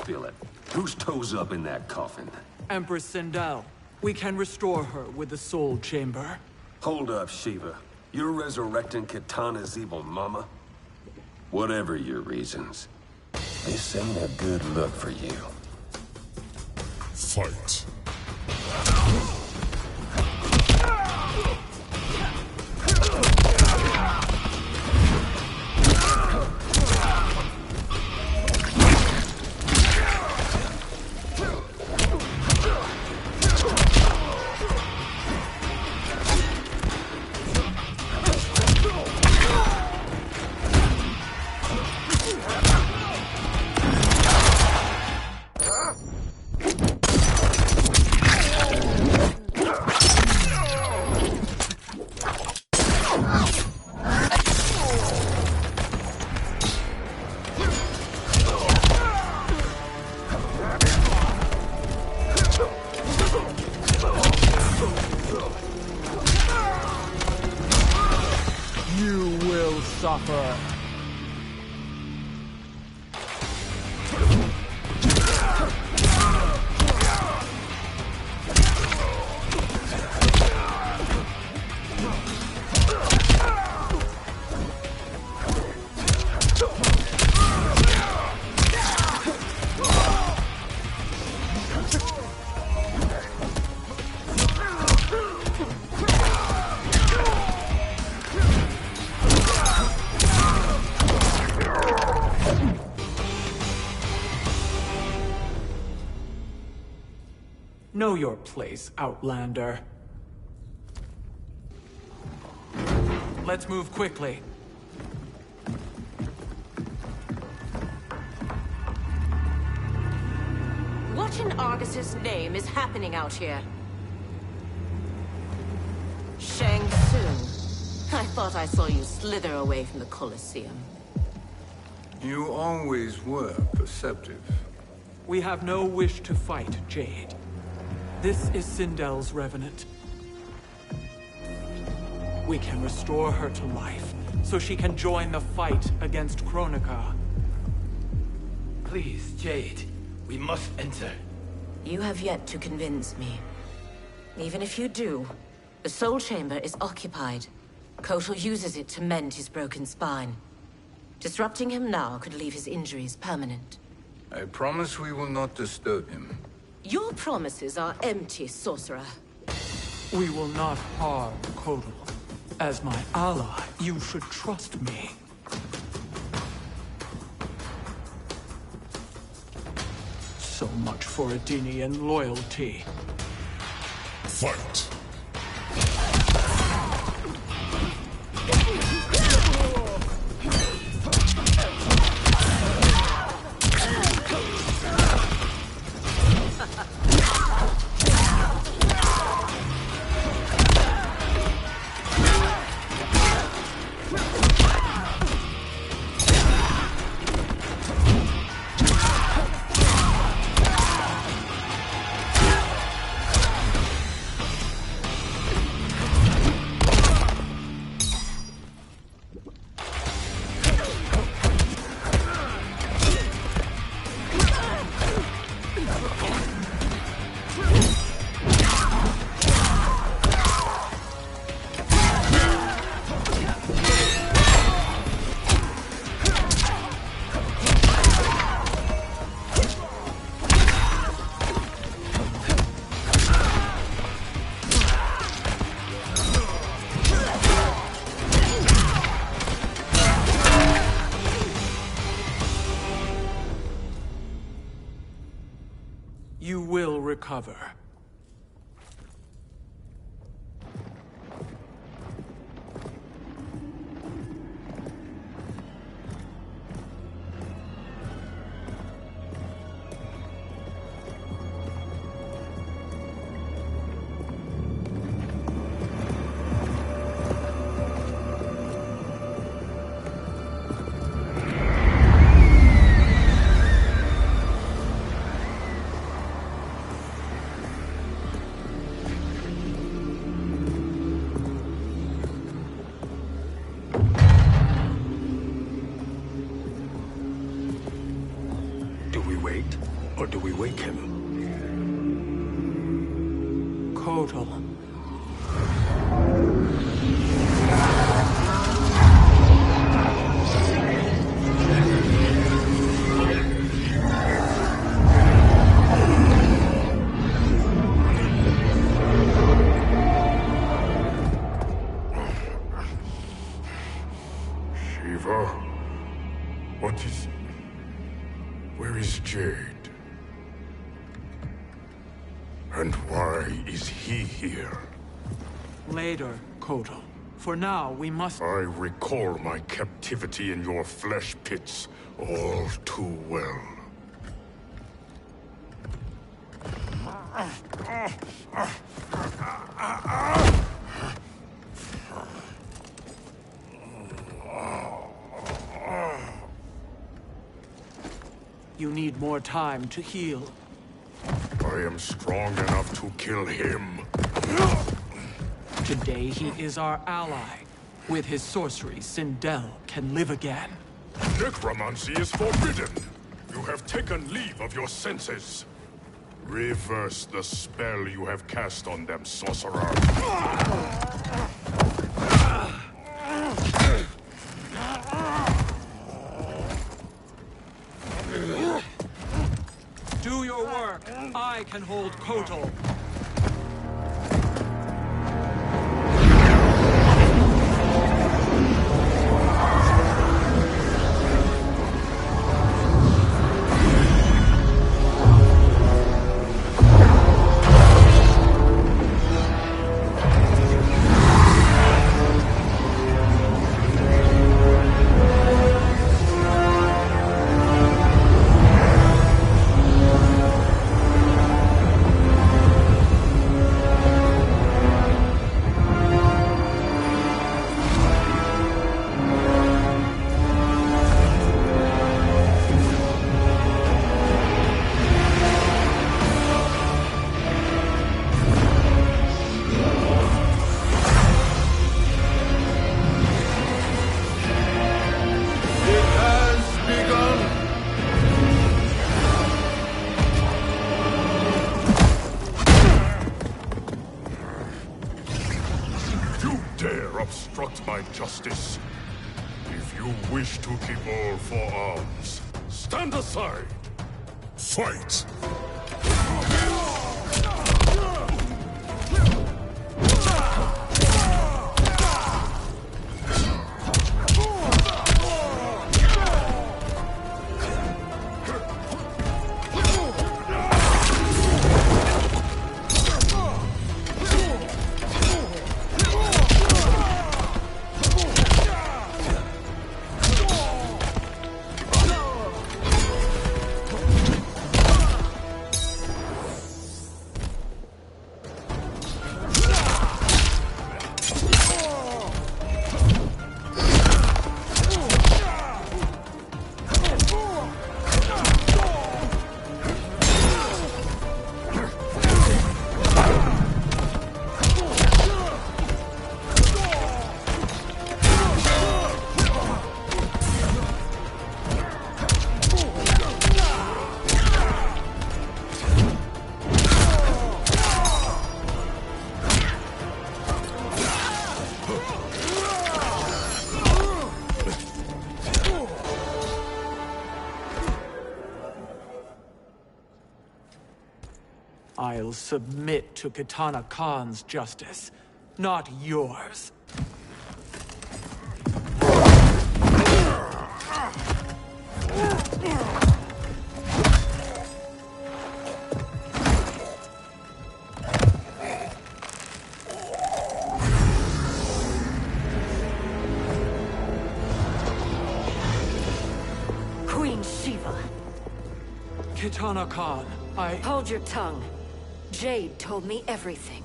feel it. Whose toes up in that coffin? Empress Sindel. We can restore her with the Soul Chamber. Hold up, Shiva. You're resurrecting Kitana's evil mama? Whatever your reasons, this ain't a good look for you. Fight. Suffer. Know your place, Outlander. Let's move quickly. What in Argus's name is happening out here? Shang Tsung. I thought I saw you slither away from the Colosseum. You always were perceptive. We have no wish to fight, Jade. This is Sindel's Revenant. We can restore her to life, so she can join the fight against Kronika. Please, Jade. We must enter. You have yet to convince me. Even if you do, the Soul Chamber is occupied. Kotal uses it to mend his broken spine. Disrupting him now could leave his injuries permanent. I promise we will not disturb him. Your promises are empty, sorcerer. We will not harm Kotal. As my ally, you should trust me. So much for Adenian loyalty. Fight. You will recover. Or do we wake him? Kotal. Shiva? What is... Where is Jade? And why is he here? Later, Kotal. For now, we must... I recall my captivity in your flesh pits all too well. You need more time to heal. I am strong enough to kill him. Today, he is our ally. With his sorcery, Sindel can live again. Necromancy is forbidden. You have taken leave of your senses. Reverse the spell you have cast on them, sorcerer. Do your work. I can hold Kotal. Obstruct my justice. If you wish to keep all four arms, stand aside. Fight! I'll submit to Kitana Khan's justice, not yours. Queen Shiva. Kitana Khan, Hold your tongue. Jade told me everything.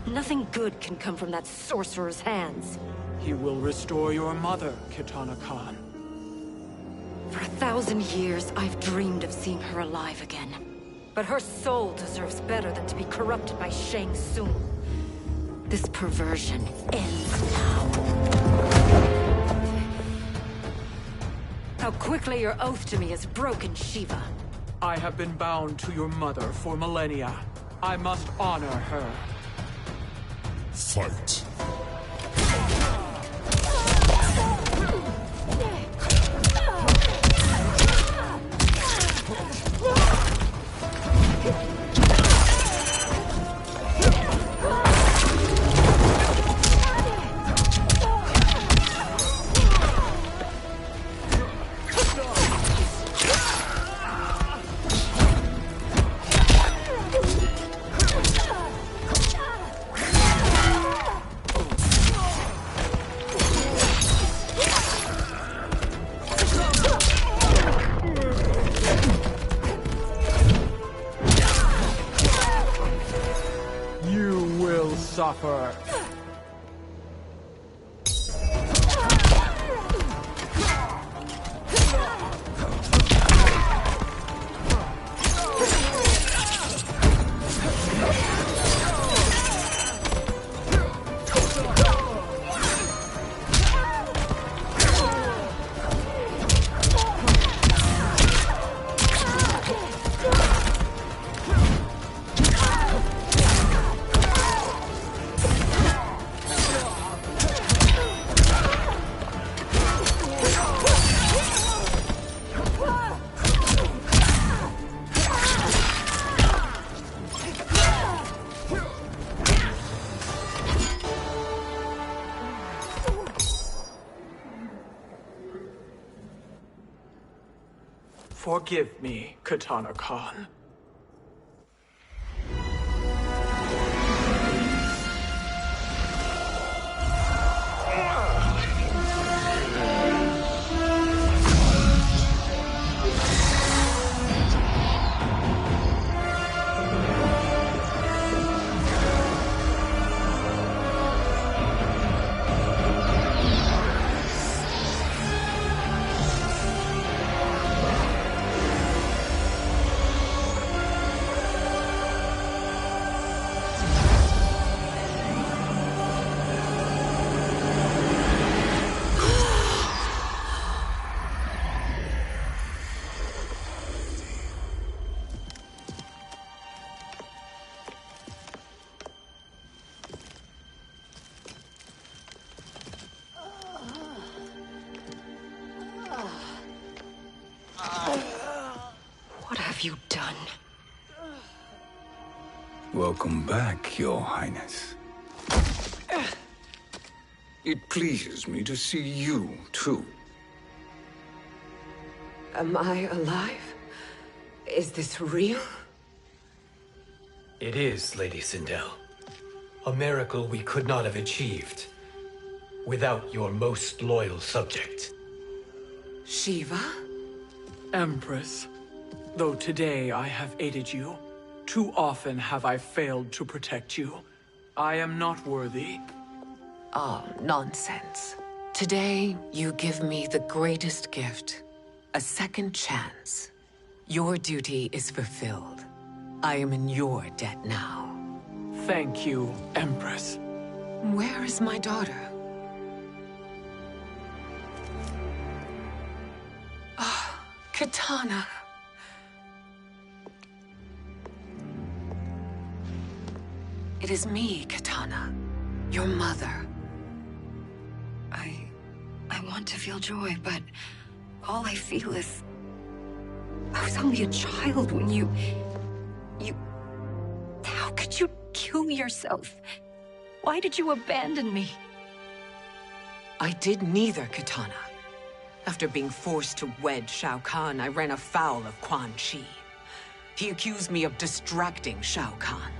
Nothing good can come from that sorcerer's hands. He will restore your mother, Kitana Khan. For 1,000 years, I've dreamed of seeing her alive again. But her soul deserves better than to be corrupted by Shang Tsung. This perversion ends now. how quickly your oath to me has broken, Shiva. I have been bound to your mother for millennia. I must honor her. Fight. Suffer. Forgive me, Katana Khan. What have you done? Welcome back, Your Highness. It pleases me to see you, too. Am I alive? Is this real? It is, Lady Sindel. A miracle we could not have achieved without your most loyal subject. Shiva? Empress, though today I have aided you, too often have I failed to protect you. I am not worthy. Oh, nonsense. Today, you give me the greatest gift. A second chance. Your duty is fulfilled. I am in your debt now. Thank you, Empress. Where is my daughter? Ah, Katana. It is me, Katana. Your mother. I want to feel joy, but all I feel is... I was only a child when you... How could you kill yourself? Why did you abandon me? I did neither, Katana. After being forced to wed Shao Kahn, I ran afoul of Quan Chi. He accused me of distracting Shao Kahn.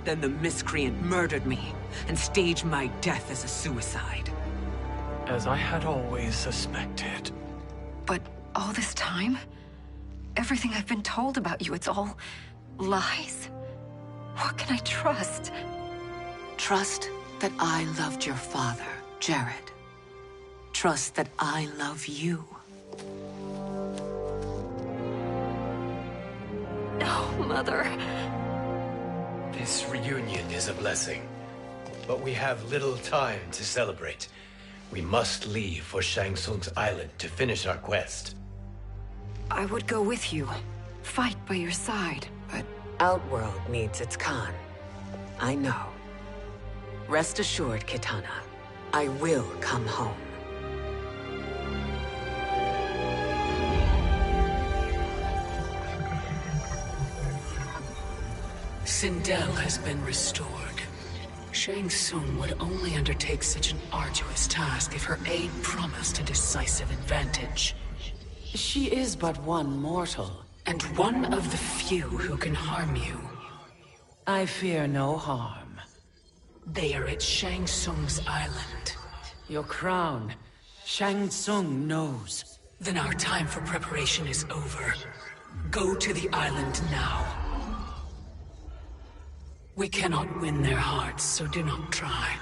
Then the miscreant murdered me and staged my death as a suicide. As I had always suspected. But all this time? Everything I've been told about you, it's all lies? What can I trust? Trust that I loved your father, Jared. Trust that I love you. No, Mother. This reunion is a blessing, but we have little time to celebrate. We must leave for Shang Tsung's island to finish our quest. I would go with you. Fight by your side, but... Outworld needs its Khan. I know. Rest assured, Kitana. I will come home. Sindel has been restored. Shang Tsung would only undertake such an arduous task if her aid promised a decisive advantage. She is but one mortal, and one of the few who can harm you. I fear no harm. They are at Shang Tsung's island. Your crown, Shang Tsung knows. Then our time for preparation is over. Go to the island now. We cannot win their hearts, so do not try.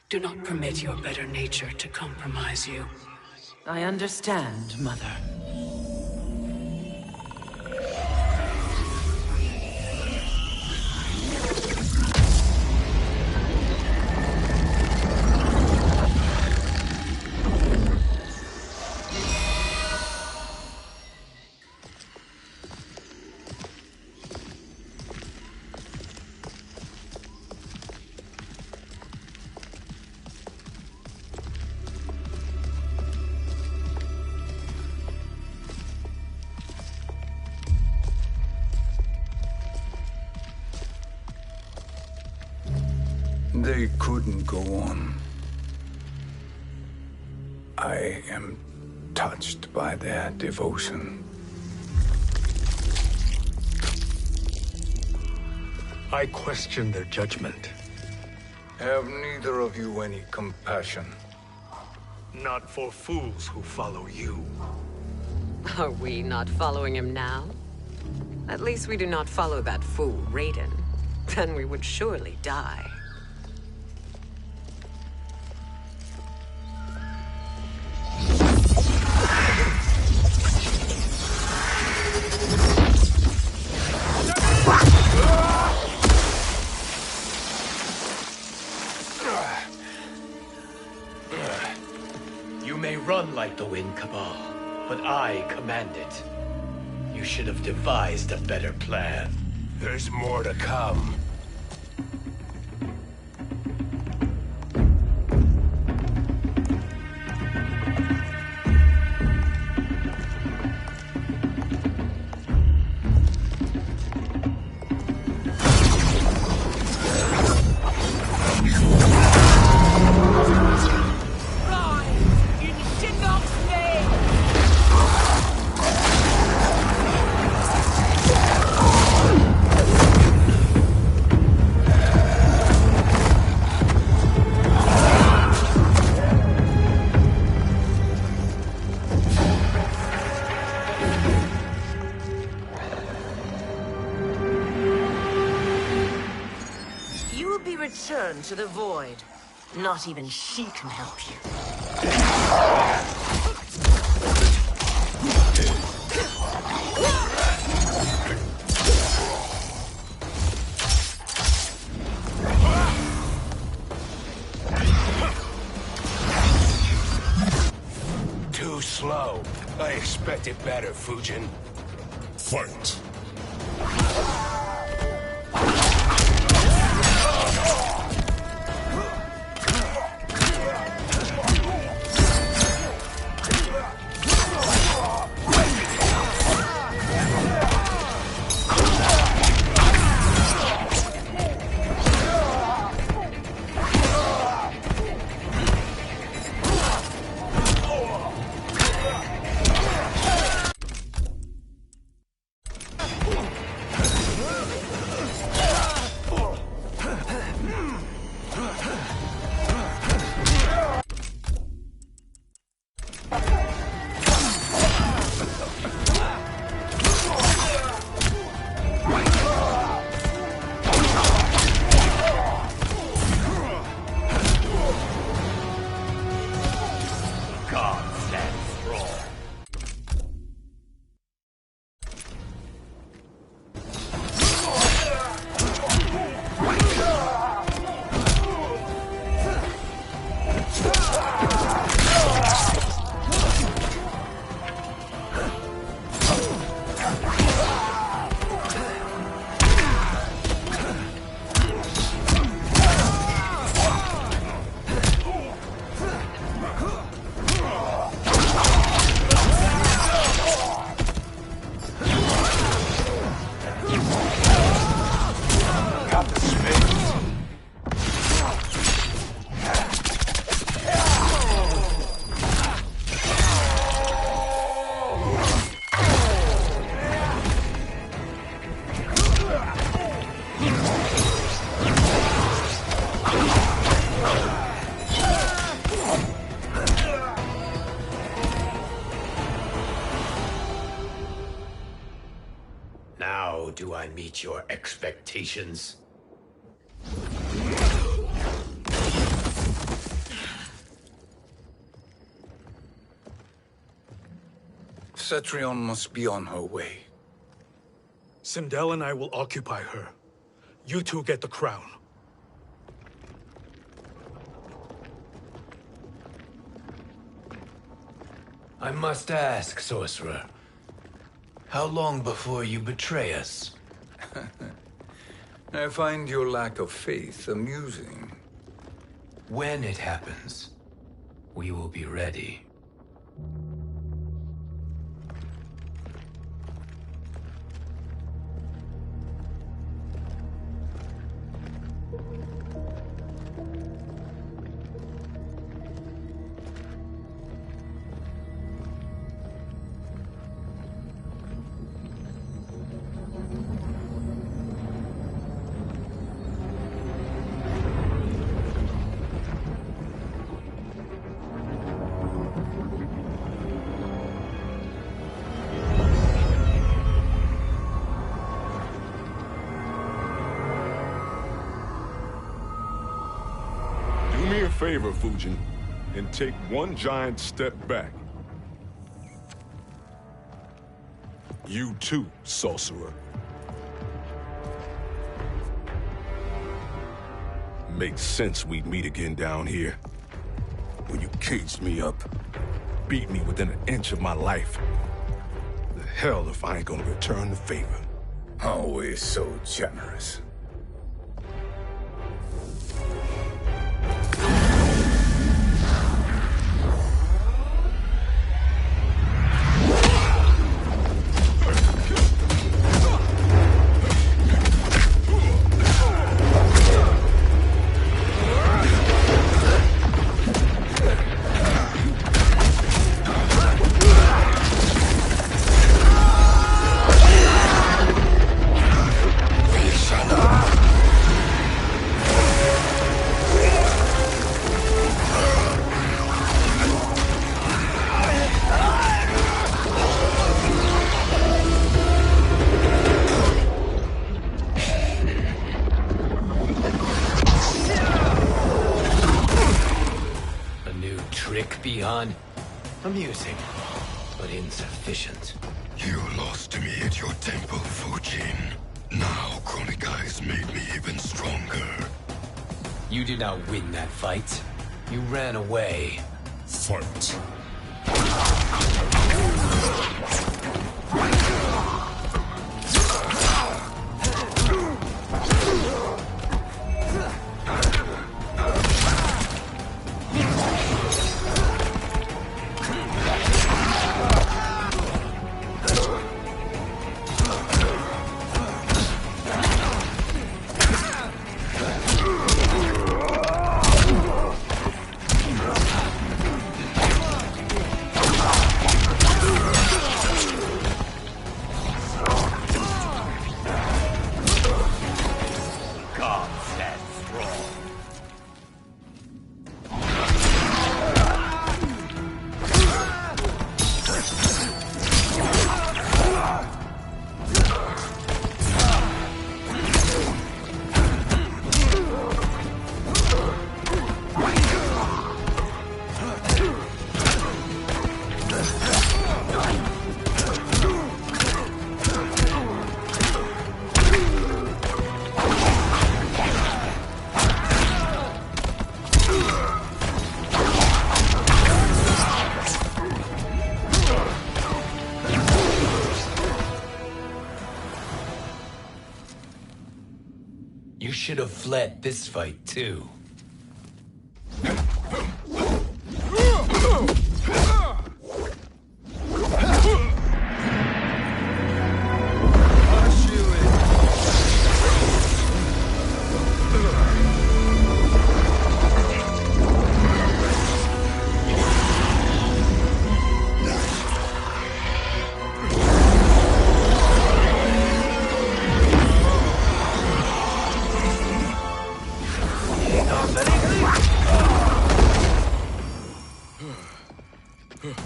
Do not permit your better nature to compromise you. I understand, Mother. They couldn't go on. I am touched by their devotion. I question their judgment. Have neither of you any compassion? Not for fools who follow you. Are we not following him now? At least we do not follow that fool, Raiden. Then we would surely die. You may run like the wind, Cabal, but I command it. You should have devised a better plan. There's more to come. Return to the void. Not even she can help you. Too slow. I expected better, Fujin. Fight! I meet your expectations? Cetrion must be on her way. Sindel and I will occupy her. You two get the crown. I must ask, sorcerer. How long before you betray us? I find your lack of faith amusing. When it happens, we will be ready. Do me a favor, Fujin, and take one giant step back. You too, sorcerer. Makes sense we'd meet again down here. When you caged me up, beat me within an inch of my life. The hell if I ain't gonna return the favor. Always so generous. Amusing, but insufficient. You lost to me at your temple, Fujin. Now Chronic Eyes made me even stronger. You did not win that fight. You ran away. Fight. You should have fled this fight, too.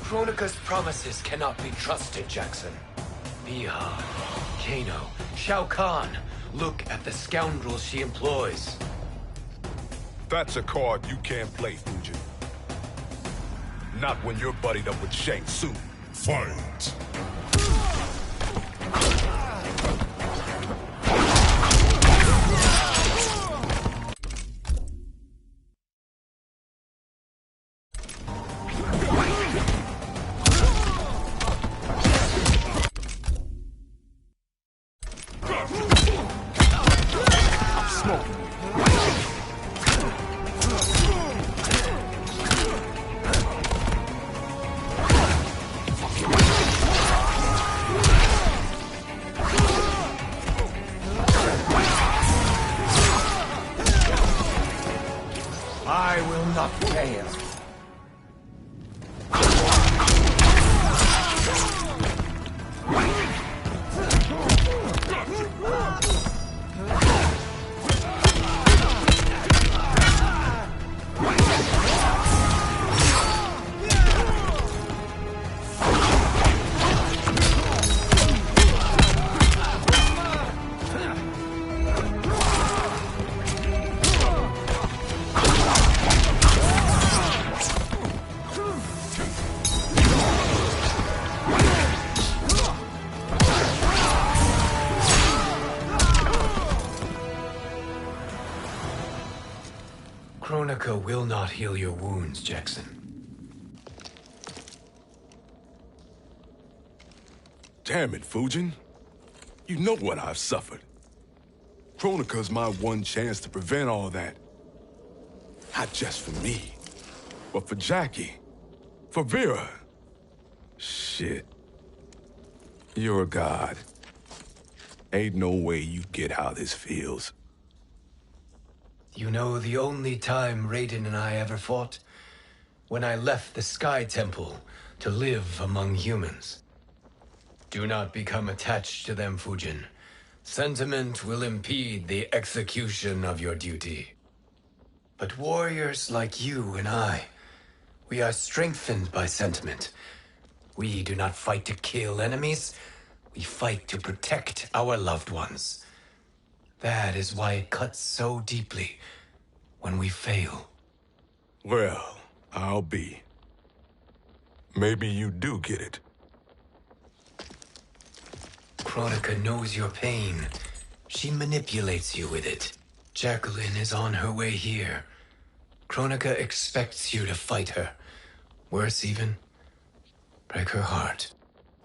Kronika's promises cannot be trusted, Jackson. Biha, Kano, Shao Kahn. Look at the scoundrels she employs. That's a card you can't play, Fujin. Not when you're buddied up with Shang Tsung. Fight! I will not fail. Kronika will not heal your wounds, Jackson. Damn it, Fujin. You know what I've suffered. Kronika's my one chance to prevent all that. Not just for me, but for Jackie, for Vera. Shit. You're a god. Ain't no way you get how this feels. You know the only time Raiden and I ever fought? When I left the Sky Temple to live among humans. Do not become attached to them, Fujin. Sentiment will impede the execution of your duty. But warriors like you and I, we are strengthened by sentiment. We do not fight to kill enemies. We fight to protect our loved ones. That is why it cuts so deeply when we fail. Well, I'll be. Maybe you do get it. Kronika knows your pain. She manipulates you with it. Jacqueline is on her way here. Kronika expects you to fight her. Worse even, break her heart.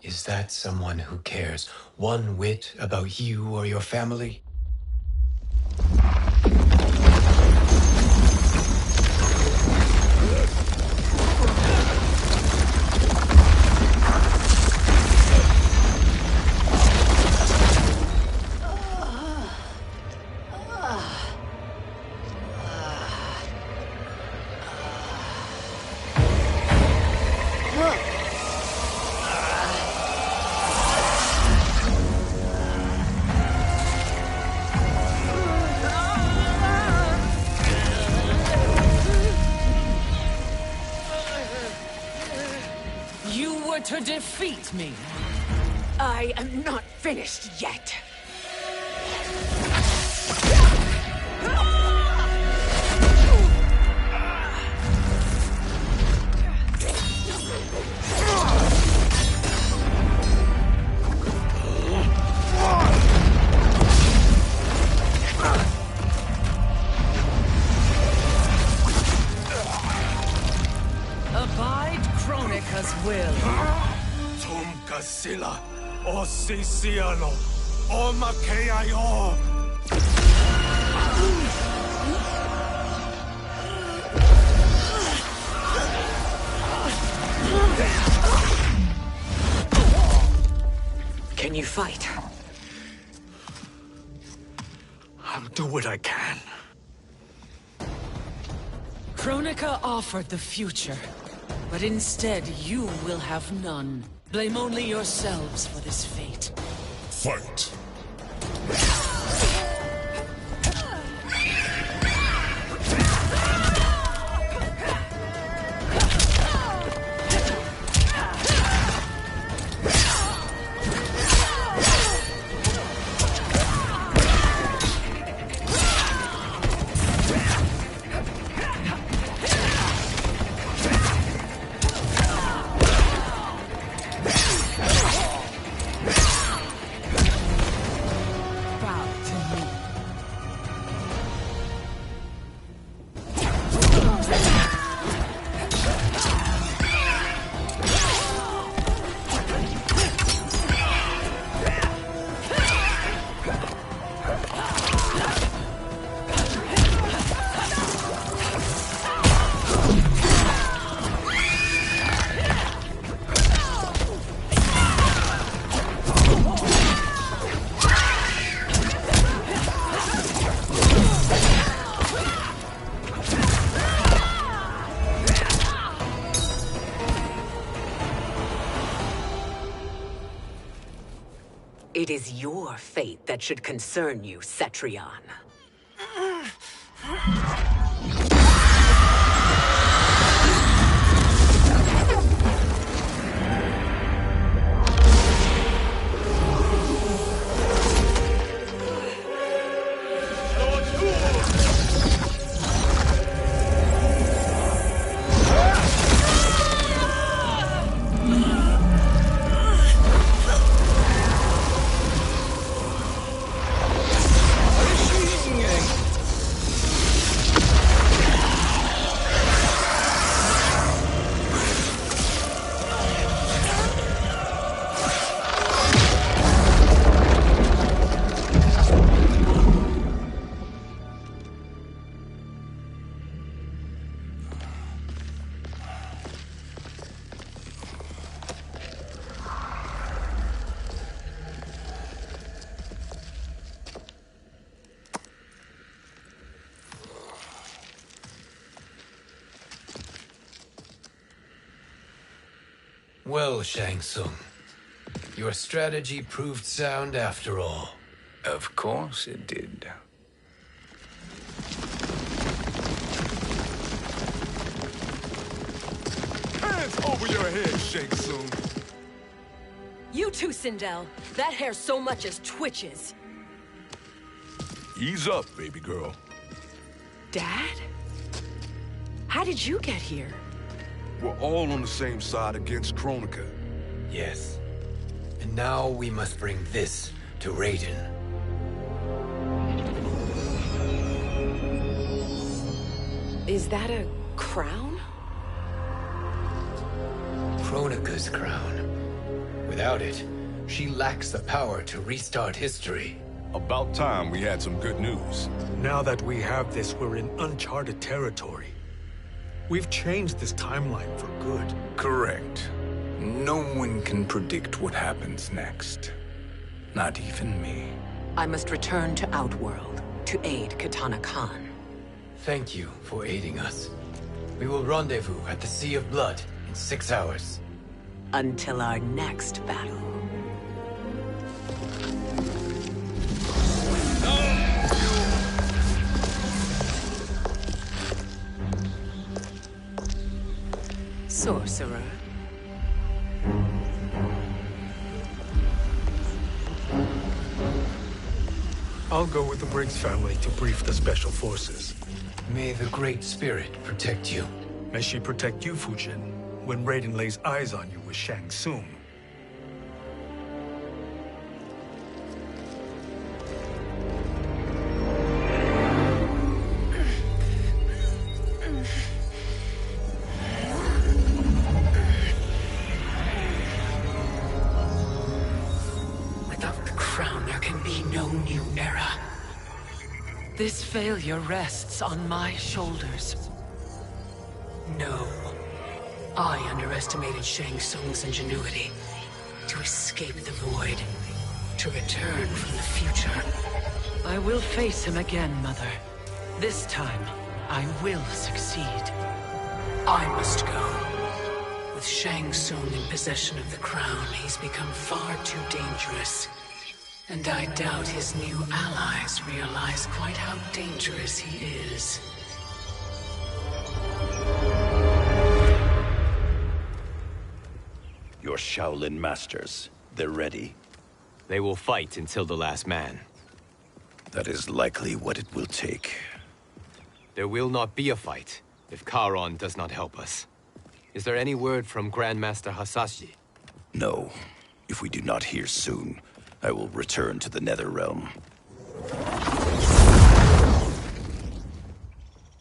Is that someone who cares one whit about you or your family? To defeat me. I am not finished yet. Abide Kronika's will. Sila, o Sisiano, o Makeayo. Can you fight? I'll do what I can. Kronika offered the future, but instead you will have none. Blame only yourselves for this fate. Fight! It is your fate that should concern you, Cetrion. Well, Shang Tsung, your strategy proved sound after all. Of course it did. Hands over your head, Shang Tsung. You too, Sindel. That hair so much as twitches. Ease up, baby girl. Dad? How did you get here? We're all on the same side against Kronika. Yes. And now we must bring this to Raiden. Is that a crown? Kronika's crown. Without it, she lacks the power to restart history. About time we had some good news. Now that we have this, we're in uncharted territory. We've changed this timeline for good. Correct. No one can predict what happens next. Not even me. I must return to Outworld to aid Kitana Khan. Thank you for aiding us. We will rendezvous at the Sea of Blood in 6 hours. Until our next battle. Sorcerer. I'll go with the Briggs family to brief the Special Forces. May the Great Spirit protect you. May she protect you, Fujin, when Raiden lays eyes on you with Shang Tsung. Without the crown, there can be no new era. This failure rests on my shoulders. No. I underestimated Shang Tsung's ingenuity. To escape the void. To return from the future. I will face him again, Mother. This time, I will succeed. I must go. With Shang Tsung in possession of the crown, he's become far too dangerous. And I doubt his new allies realize quite how dangerous he is. Your Shaolin masters, they're ready. They will fight until the last man. That is likely what it will take. There will not be a fight if Charon does not help us. Is there any word from Grandmaster Hasashi? No. If we do not hear soon, I will return to the Netherrealm.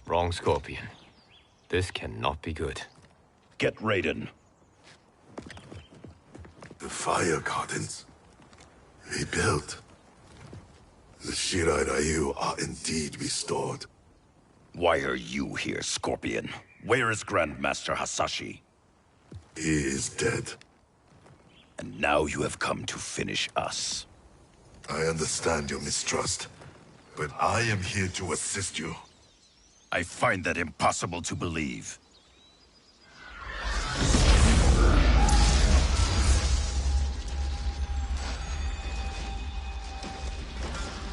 Wrong, Scorpion. This cannot be good. Get Raiden. The fire gardens rebuilt. The Shirai Ryu are indeed restored. Why are you here, Scorpion? Where is Grandmaster Hasashi? He is dead. And now you have come to finish us. I understand your mistrust, but I am here to assist you. I find that impossible to believe.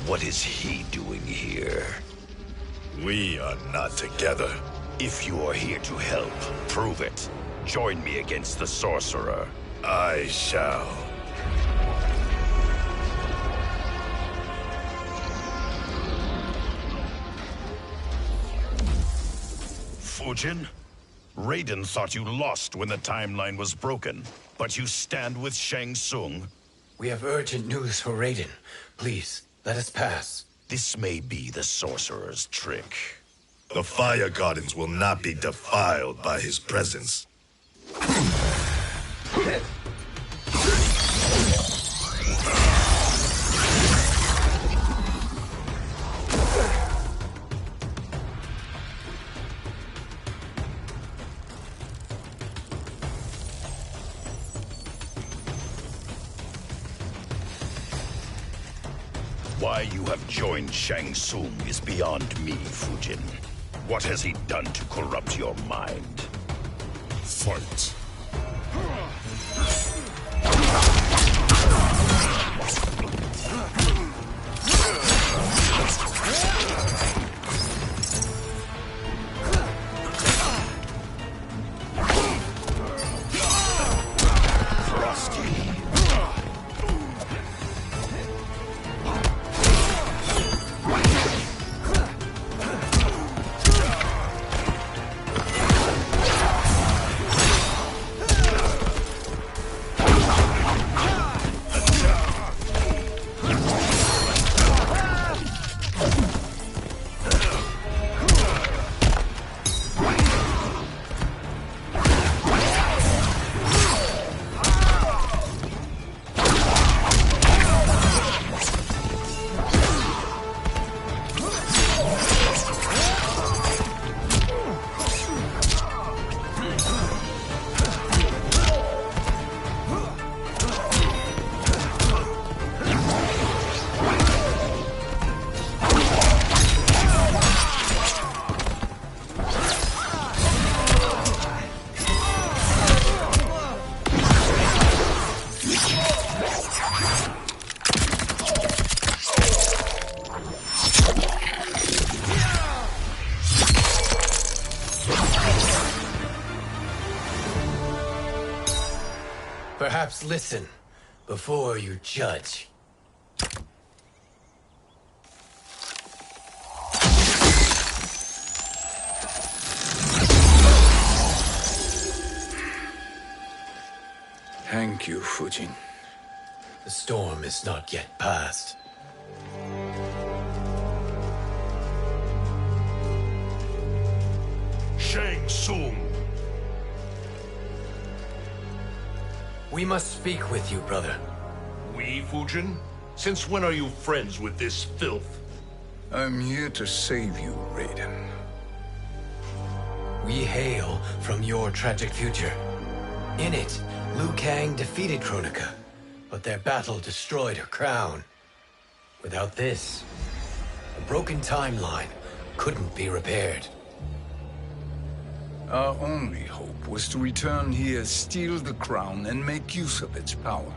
What is he doing here? We are not together. If you are here to help, prove it. Join me against the sorcerer. I shall. Fujin? Raiden thought you lost when the timeline was broken, but you stand with Shang Tsung? We have urgent news for Raiden. Please, let us pass. This may be the sorcerer's trick. The Fire Gardens will not be defiled by his presence. Why you have joined Shang Tsung is beyond me, Fujin. What has he done to corrupt your mind? Fight. Perhaps listen before you judge. Thank you, Fujin. The storm is not yet past. Shang Tsung! We must speak with you, brother. We, Fujin? Since when are you friends with this filth? I'm here to save you, Raiden. We hail from your tragic future. In it, Liu Kang defeated Kronika, but their battle destroyed her crown. Without this, a broken timeline couldn't be repaired. Our only hope was to return here, steal the crown, and make use of its power.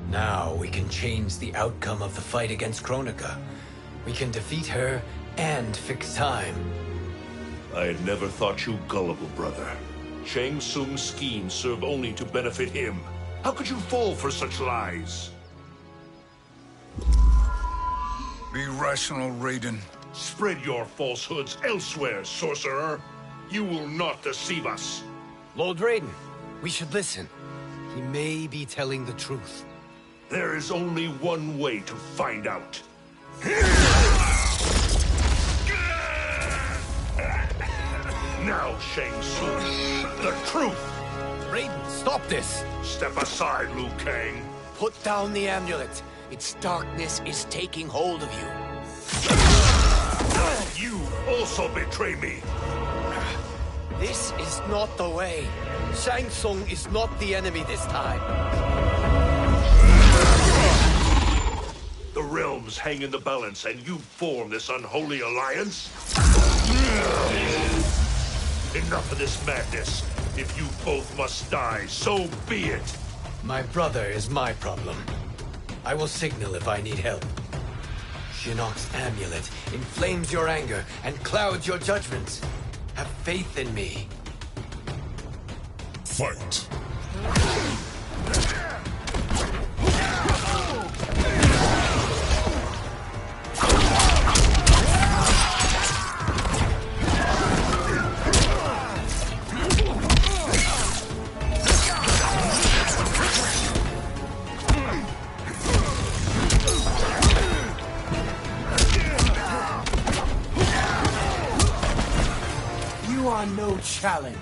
Now we can change the outcome of the fight against Kronika. We can defeat her and fix time. I had never thought you gullible, brother. Shang Tsung's schemes serve only to benefit him. How could you fall for such lies? Be rational, Raiden. Spread your falsehoods elsewhere, sorcerer. You will not deceive us. Lord Raiden, we should listen. He may be telling the truth. There is only one way to find out. Now, Shang Tsung, the truth! Raiden, stop this! Step aside, Liu Kang. Put down the amulet. Its darkness is taking hold of you. You also betray me. This is not the way. Shang Tsung is not the enemy this time. The realms hang in the balance, and you form this unholy alliance? Enough of this madness. If you both must die, so be it. My brother is my problem. I will signal if I need help. Shinnok's amulet inflames your anger and clouds your judgment. Have faith in me. Fight. You are no challenge.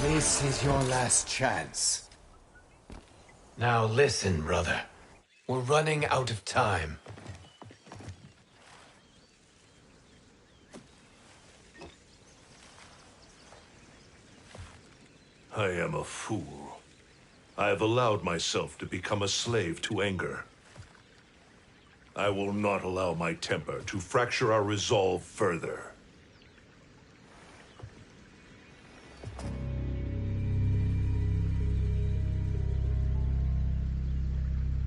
This is your last chance. Now listen, brother. We're running out of time. I am a fool. I have allowed myself to become a slave to anger. I will not allow my temper to fracture our resolve further.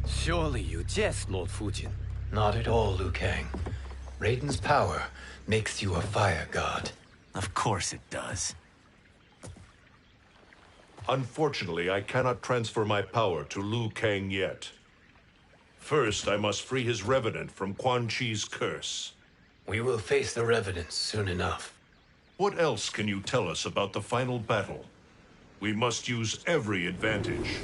Surely you jest, Lord Fujin. Not at all, Liu Kang. Raiden's power makes you a fire god. Of course it does. Unfortunately, I cannot transfer my power to Liu Kang yet. First, I must free his revenant from Quan Chi's curse. We will face the revenants soon enough. What else can you tell us about the final battle? We must use every advantage.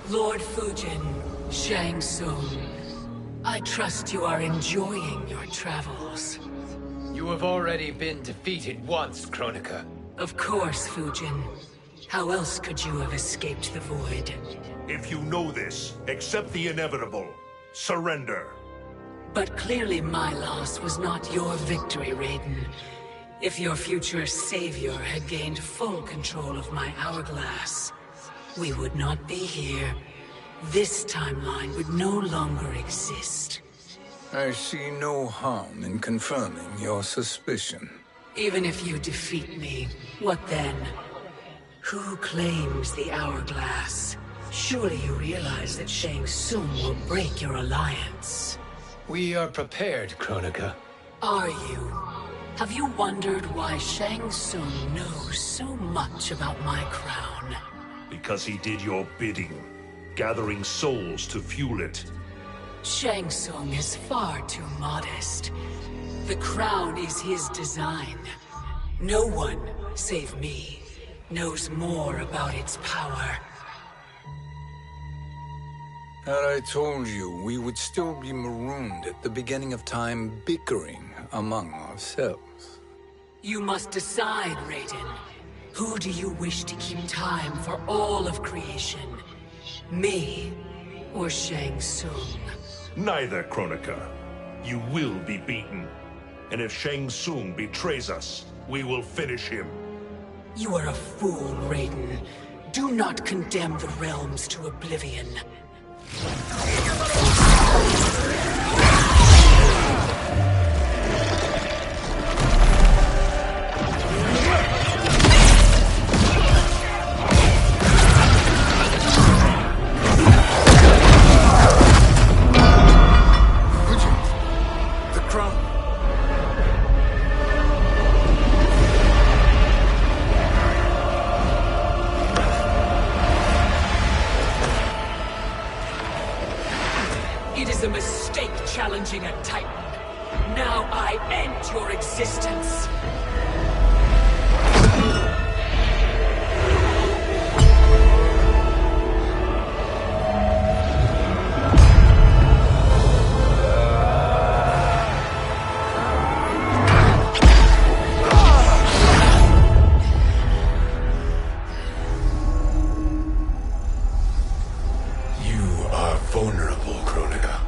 Lord Fujin, Shang Tsung, I trust you are enjoying your travels. You have already been defeated once, Kronika. Of course, Fujin. How else could you have escaped the void? If you know this, accept the inevitable. Surrender. But clearly my loss was not your victory, Raiden. If your future savior had gained full control of my hourglass, we would not be here. This timeline would no longer exist. I see no harm in confirming your suspicion. Even if you defeat me, what then? Who claims the hourglass? Surely you realize that Shang Tsung will break your alliance. We are prepared, Kronika. Are you? Have you wondered why Shang Tsung knows so much about my crown? Because he did your bidding, gathering souls to fuel it. Shang Tsung is far too modest. The crown is his design. No one, save me, knows more about its power. Had I told you, we would still be marooned at the beginning of time, bickering among ourselves. You must decide, Raiden. Who do you wish to keep time for all of creation? Me or Shang Tsung? Neither, Kronika. You will be beaten. And if Shang Tsung betrays us, we will finish him. You are a fool, Raiden. Do not condemn the realms to oblivion. challenging a Titan. Now I end your existence. Vulnerable, Kronika.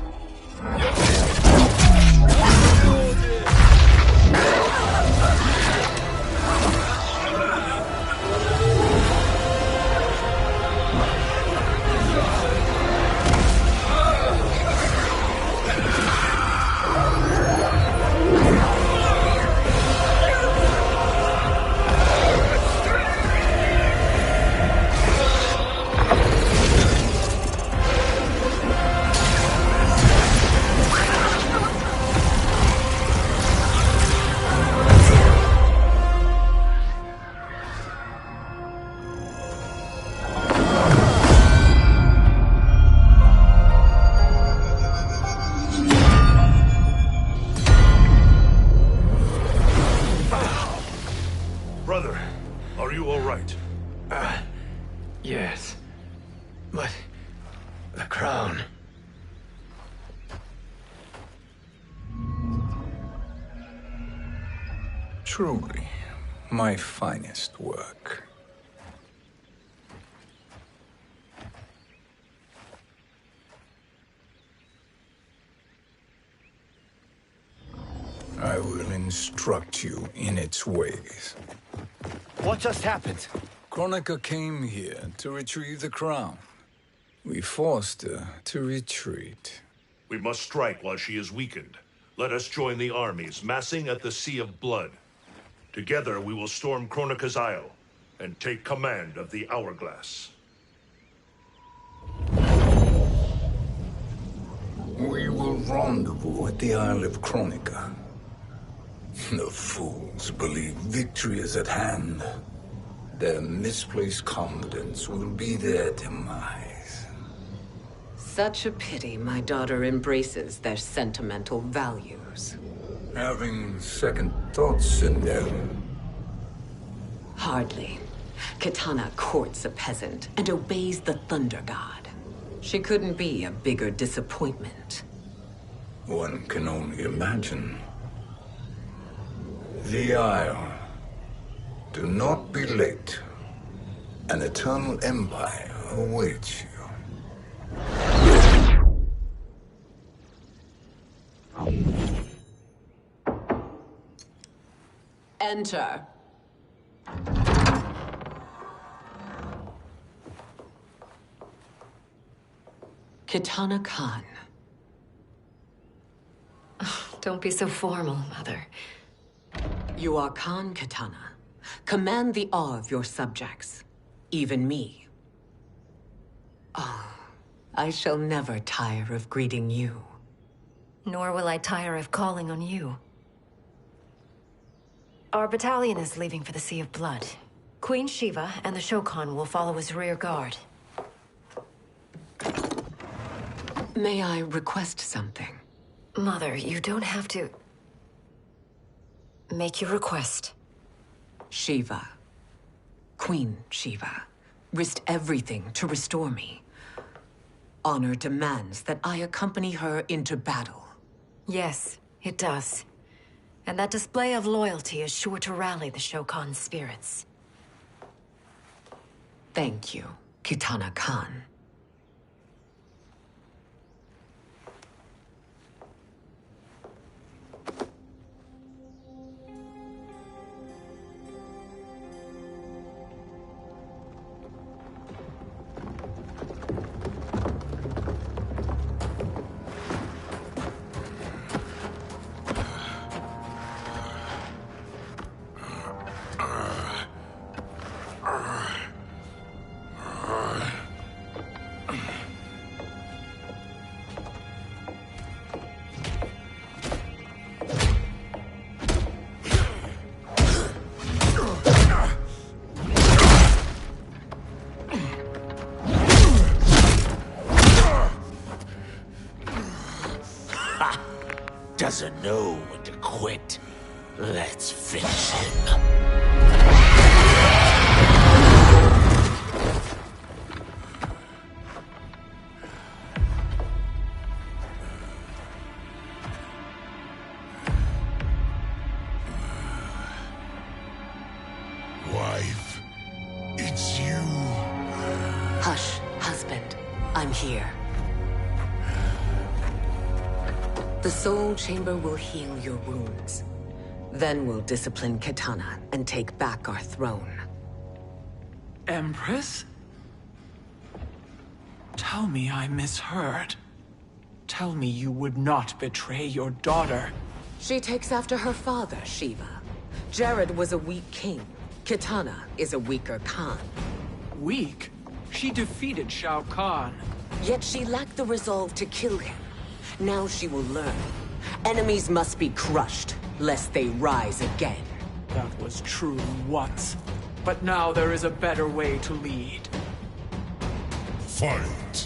Brother, are you all right? Yes. But... the crown... Truly, my finest work. I will instruct you in its ways. What just happened? Kronika came here to retrieve the crown. We forced her to retreat. We must strike while she is weakened. Let us join the armies, massing at the Sea of Blood. Together we will storm Kronika's Isle and take command of the Hourglass. We will rendezvous at the Isle of Kronika. The fools believe victory is at hand. Their misplaced confidence will be their demise. Such a pity my daughter embraces their sentimental values. Having second thoughts in them. Hardly. Kitana courts a peasant and obeys the Thunder God. She couldn't be a bigger disappointment. One can only imagine. The Isle. Do not be late. An eternal empire awaits you. Enter. Kitana Khan. Don't be so formal, Mother. You are Khan Kitana. Command the awe of your subjects. Even me. Oh, I shall never tire of greeting you. Nor will I tire of calling on you. Our battalion is leaving for the Sea of Blood. Queen Shiva and the Shokan will follow as rear guard. May I request something? Mother, you don't have to... make your request. Shiva. Queen Shiva. Risked everything to restore me. Honor demands that I accompany her into battle. Yes, it does. And that display of loyalty is sure to rally the Shokan's spirits. Thank you, Kitana Khan. doesn't know when to quit. Let's finish him. Wife, it's you. Hush, husband. I'm here. The Soul Chamber will heal your wounds. Then we'll discipline Kitana and take back our throne. Empress? Tell me I misheard. Tell me you would not betray your daughter. She takes after her father, Shiva. Jared was a weak king. Kitana is a weaker Khan. Weak? She defeated Shao Kahn. Yet she lacked the resolve to kill him. Now she will learn. Enemies must be crushed, lest they rise again. That was true once. But now there is a better way to lead. Fight.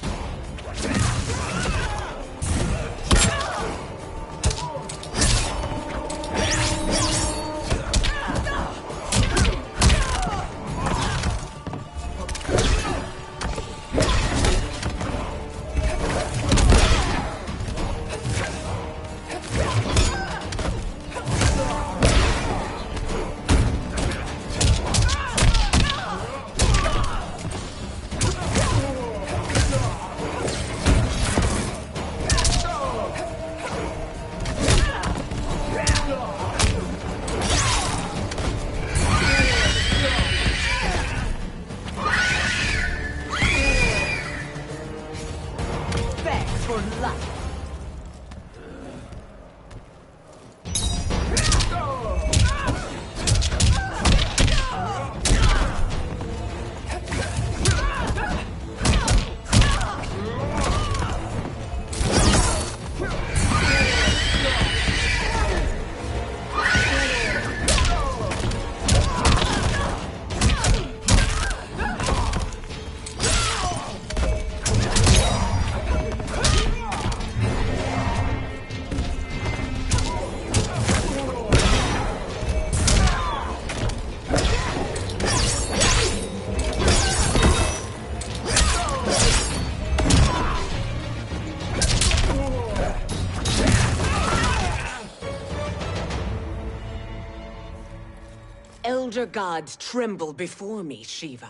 Elder gods tremble before me, Shiva.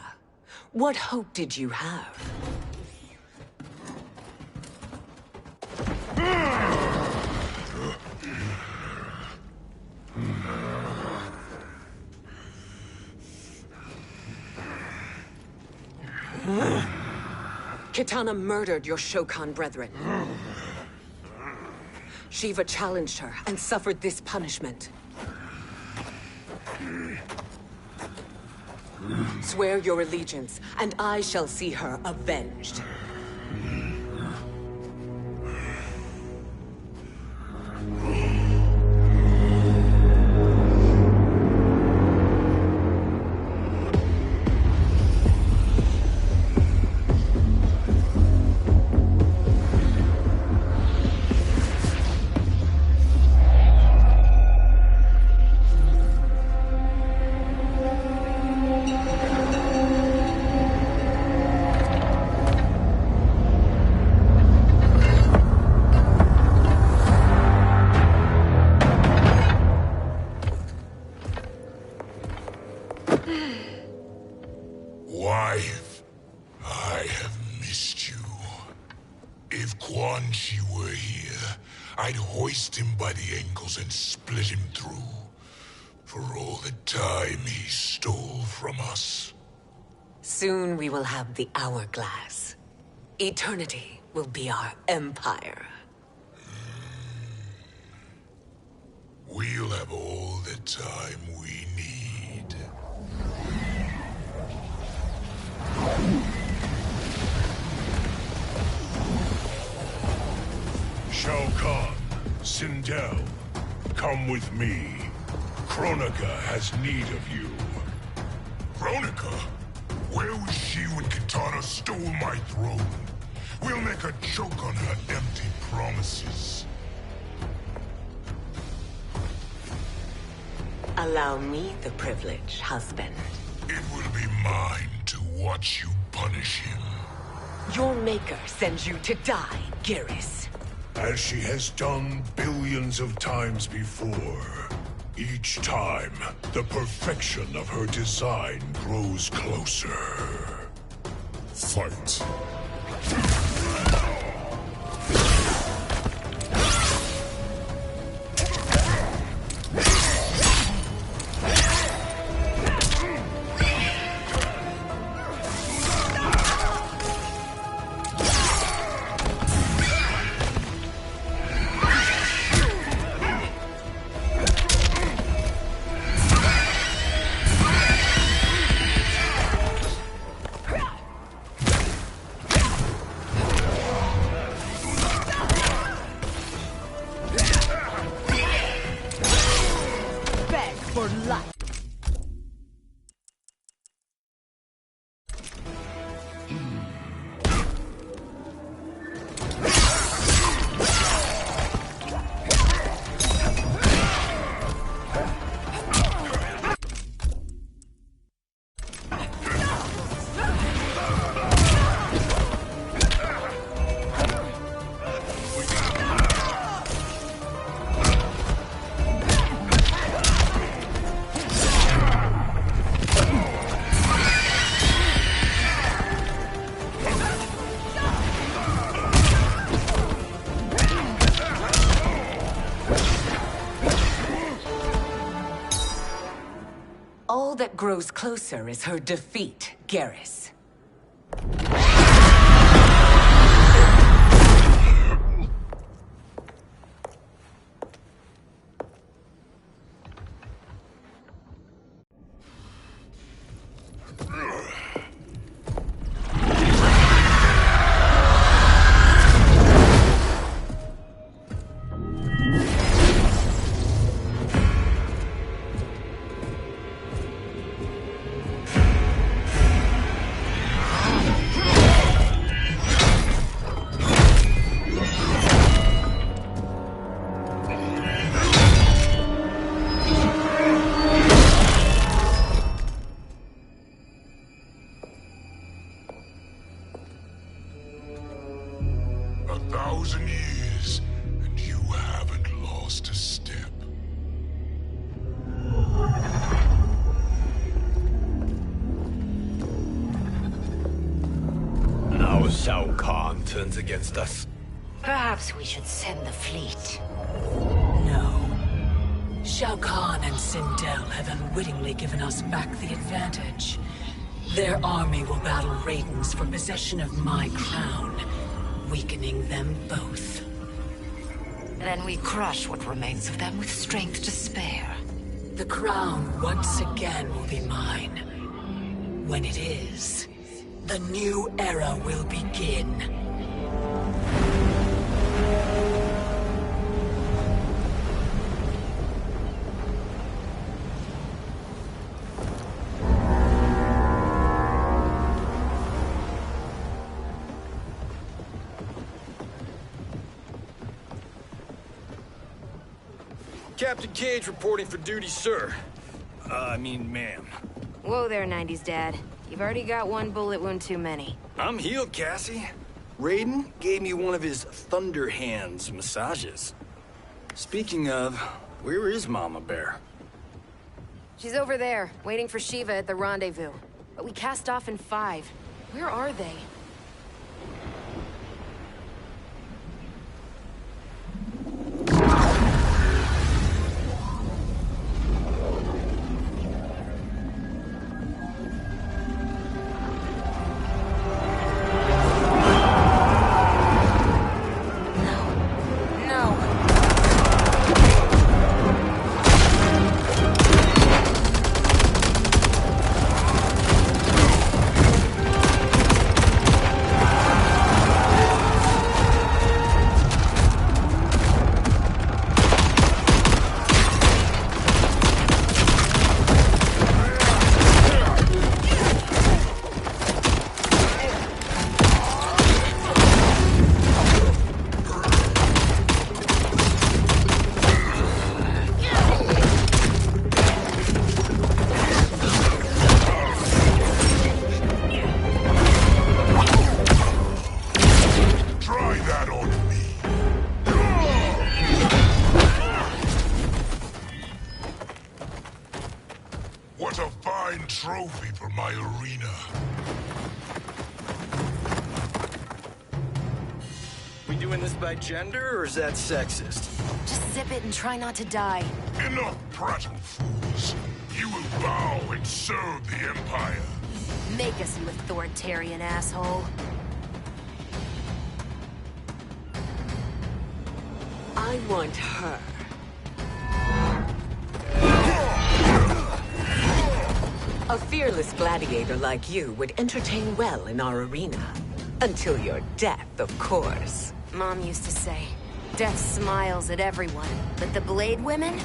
What hope did you have? Kitana murdered your Shokan brethren. Shiva challenged her and suffered this punishment. Swear your allegiance, and I shall see her avenged. Wife, I have missed you. If Quan Chi were here, I'd hoist him by the ankles and split him through. For all the time he stole from us. Soon we will have the hourglass. Eternity will be our empire. We'll have all the time we need. Shao Kahn, Sindel, come with me. Kronika has need of you. Kronika? Where was she when Kitana stole my throne? We'll make her choke on her empty promises. Allow me the privilege, husband. It will be mine to watch you punish him. Your maker sends you to die, Garrus. As she has done billions of times before. Each time, the perfection of her design grows closer. Fight. All that grows closer is her defeat, Garrus. Shao Kahn turns against us. Perhaps we should send the fleet. No. Shao Kahn and Sindel have unwittingly given us back the advantage. Their army will battle Raidens for possession of my crown, weakening them both. Then we crush what remains of them with strength to spare. The crown once again will be mine. When it is, the new era will begin. Captain Cage reporting for duty, sir. Ma'am. Whoa there, 90s Dad. You've already got one bullet wound too many. I'm healed, Cassie. Raiden gave me one of his Thunder Hands massages. Speaking of, where is Mama Bear? She's over there, waiting for Shiva at the rendezvous. But we cast off in 5. Where are they? What a fine trophy for my arena. We doing this by gender, or is that sexist? Just zip it and try not to die. Enough prattle, fools. You will bow and serve the Empire. Make us, you authoritarian asshole. I want her. A fearless gladiator like you would entertain well in our arena. Until your death, of course. Mom used to say, death smiles at everyone, but the Blade women,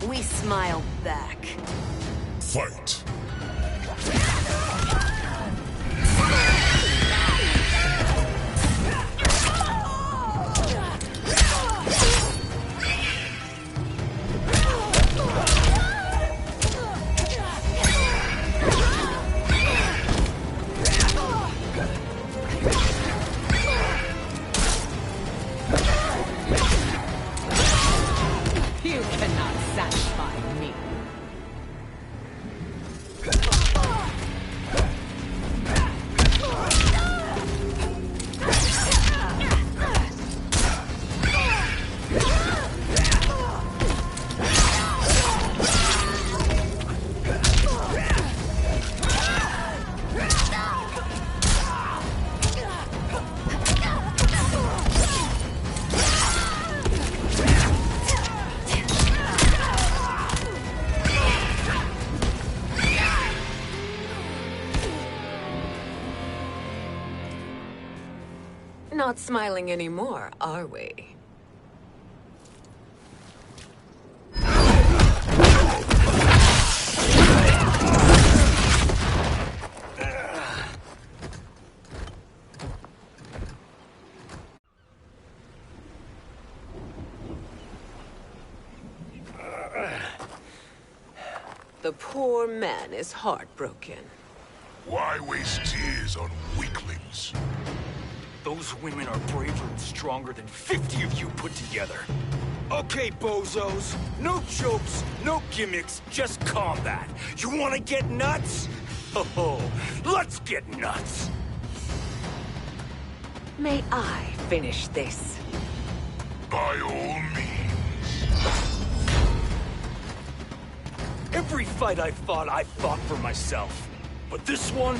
we smile back. Fight. You cannot satisfy me. Not smiling anymore, are we? The poor man is heartbroken. Why waste tears on weaklings? Those women are braver and stronger than 50 of you put together. Okay, bozos. No jokes, no gimmicks, just combat. You wanna get nuts? Oh, let's get nuts! May I finish this? By all means. Every fight I fought for myself. But this one's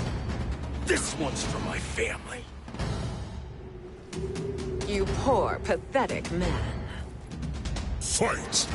for my family. You poor, pathetic man. Fight!